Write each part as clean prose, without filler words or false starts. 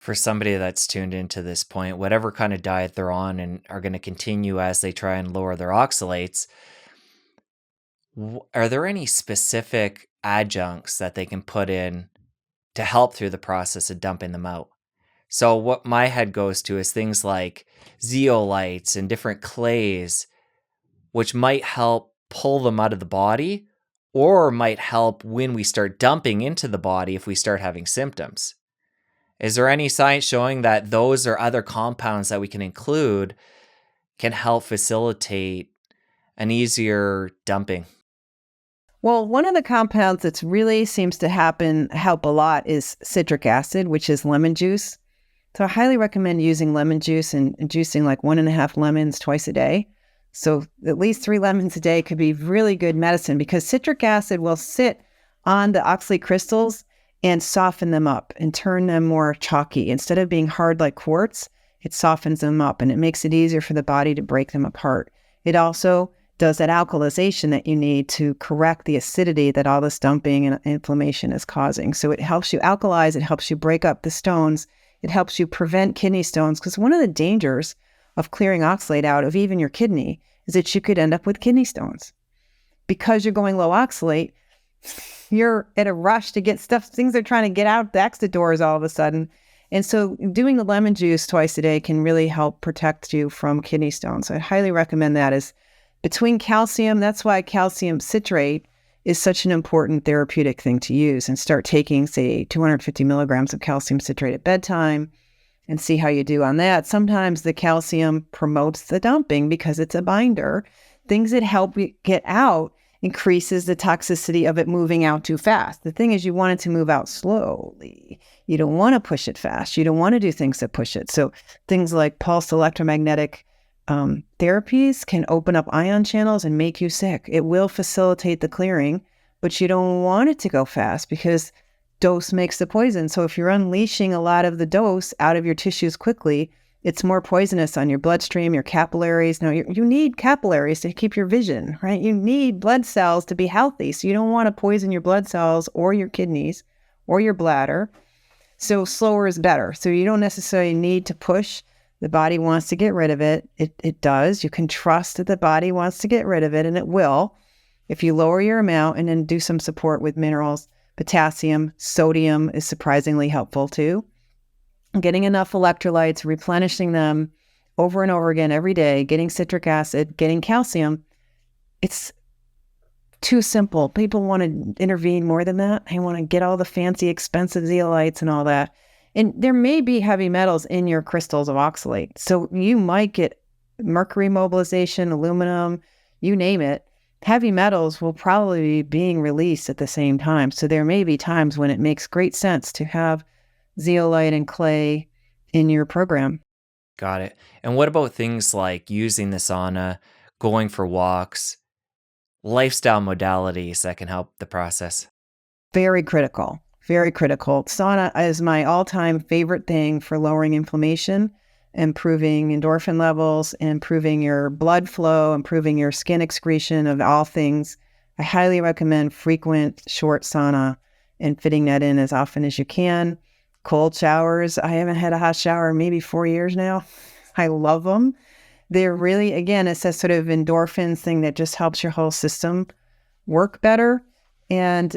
for somebody that's tuned into this point, whatever kind of diet they're on and are going to continue as they try and lower their oxalates, are there any specific adjuncts that they can put in to help through the process of dumping them out? So what my head goes to is things like zeolites and different clays, which might help pull them out of the body or might help when we start dumping into the body if we start having symptoms. Is there any science showing that those or other compounds that we can include can help facilitate an easier dumping? Well, one of the compounds that really seems to help a lot is citric acid, which is lemon juice. So I highly recommend using lemon juice and juicing like 1.5 lemons twice a day. So at least 3 lemons a day could be really good medicine because citric acid will sit on the oxalate crystals and soften them up and turn them more chalky. Instead of being hard like quartz, it softens them up and it makes it easier for the body to break them apart. It also does that alkalization that you need to correct the acidity that all this dumping and inflammation is causing. So it helps you alkalize, it helps you break up the stones, it helps you prevent kidney stones, because one of the dangers of clearing oxalate out of even your kidney is that you could end up with kidney stones. Because you're going low oxalate, you're at a rush to get stuff, things are trying to get out the exit doors all of a sudden. And so doing the lemon juice twice a day can really help protect you from kidney stones. So I highly recommend that. Is between calcium, that's why calcium citrate is such an important therapeutic thing to use, and start taking, say, 250 milligrams of calcium citrate at bedtime and see how you do on that. Sometimes the calcium promotes the dumping because it's a binder. Things that help you get out increases the toxicity of it moving out too fast. The thing is, you want it to move out slowly. You don't want to push it fast. You don't want to do things that push it. So things like pulsed electromagnetic therapies can open up ion channels and make you sick. It will facilitate the clearing, but you don't want it to go fast because dose makes the poison. So if you're unleashing a lot of the dose out of your tissues quickly, it's more poisonous on your bloodstream, your capillaries. Now, you need capillaries to keep your vision, right? You need blood cells to be healthy. So you don't want to poison your blood cells or your kidneys or your bladder. So slower is better. So you don't necessarily need to push. The body wants to get rid of it. It does. You can trust that the body wants to get rid of it, and it will if you lower your amount and then do some support with minerals. Potassium, sodium is surprisingly helpful too. Getting enough electrolytes, replenishing them over and over again every day, getting citric acid, getting calcium. It's too simple. People want to intervene more than that. They want to get all the fancy, expensive zeolites and all that. And there may be heavy metals in your crystals of oxalate. So you might get mercury mobilization, aluminum, you name it. Heavy metals will probably be being released at the same time. So there may be times when it makes great sense to have zeolite and clay in your program. Got it. And what about things like using the sauna, going for walks, lifestyle modalities that can help the process? Very critical. Very critical. Sauna is my all-time favorite thing for lowering inflammation, improving endorphin levels, improving your blood flow, improving your skin excretion of all things. I highly recommend frequent short sauna and fitting that in as often as you can. Cold showers. I haven't had a hot shower in maybe 4 years now. I love them. They're really, again, it's a sort of endorphins thing that just helps your whole system work better. And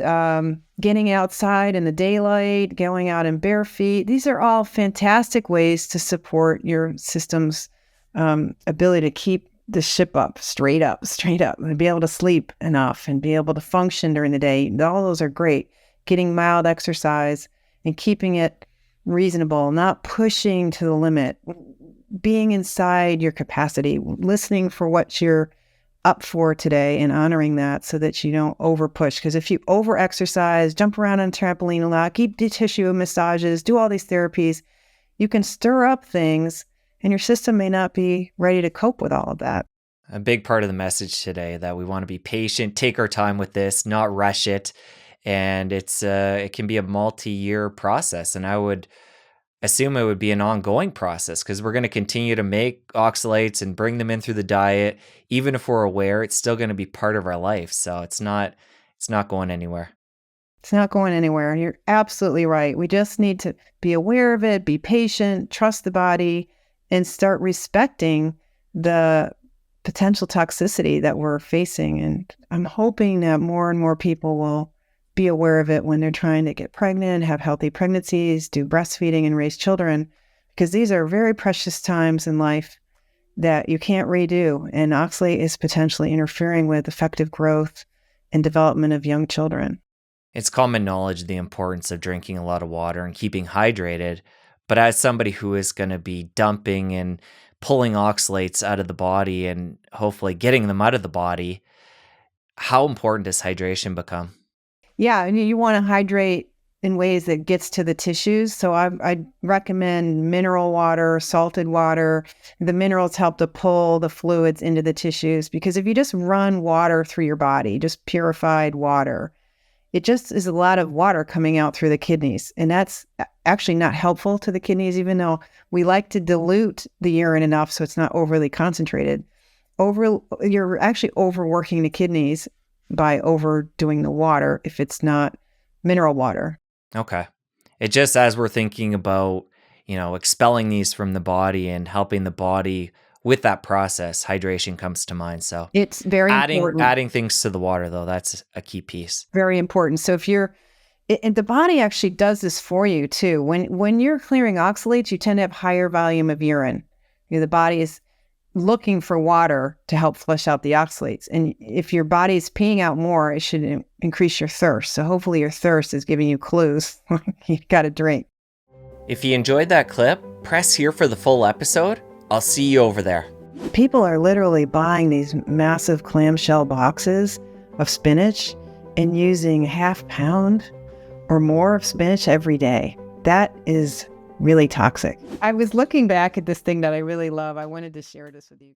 getting outside in the daylight, going out in bare feet. These are all fantastic ways to support your system's ability to keep the ship up, straight up, and be able to sleep enough and be able to function during the day. All those are great. Getting mild exercise and keeping it reasonable, not pushing to the limit, being inside your capacity, listening for what you're up for today and honoring that so that you don't over push. Because if you over exercise, jump around on a trampoline a lot, keep the tissue massages, do all these therapies, you can stir up things and your system may not be ready to cope with all of that. A big part of the message today that we want to be patient, take our time with this, not rush it. And it can be a multi-year process. And I would assume it would be an ongoing process because we're going to continue to make oxalates and bring them in through the diet. Even if we're aware, it's still going to be part of our life. So it's not going anywhere. It's not going anywhere. You're absolutely right. We just need to be aware of it, be patient, trust the body, and start respecting the potential toxicity that we're facing. And I'm hoping that more and more people will be aware of it when they're trying to get pregnant, have healthy pregnancies, do breastfeeding, and raise children, because these are very precious times in life that you can't redo. And oxalate is potentially interfering with effective growth and development of young children. It's common knowledge the importance of drinking a lot of water and keeping hydrated. But as somebody who is going to be dumping and pulling oxalates out of the body and hopefully getting them out of the body, how important does hydration become? Yeah, and you want to hydrate in ways that gets to the tissues. So I recommend mineral water, salted water. The minerals help to pull the fluids into the tissues, because if you just run water through your body, just purified water, it just is a lot of water coming out through the kidneys. And that's actually not helpful to the kidneys, even though we like to dilute the urine enough so it's not overly concentrated. You're actually overworking the kidneys by overdoing the water if it's not mineral water. Okay. It just, as we're thinking about, expelling these from the body and helping the body with that process, hydration comes to mind. So It's very important. adding things to the water, though, that's a key piece. Very important. So and the body actually does this for you too. When you're clearing oxalates, you tend to have higher volume of urine. The body is looking for water to help flush out the oxalates. And if your body is peeing out more, it should increase your thirst. So hopefully your thirst is giving you clues. You got to drink. If you enjoyed that clip, press here for the full episode. I'll see you over there. People are literally buying these massive clamshell boxes of spinach and using half pound or more of spinach every day. That is really toxic. I was looking back at this thing that I really love. I wanted to share this with you.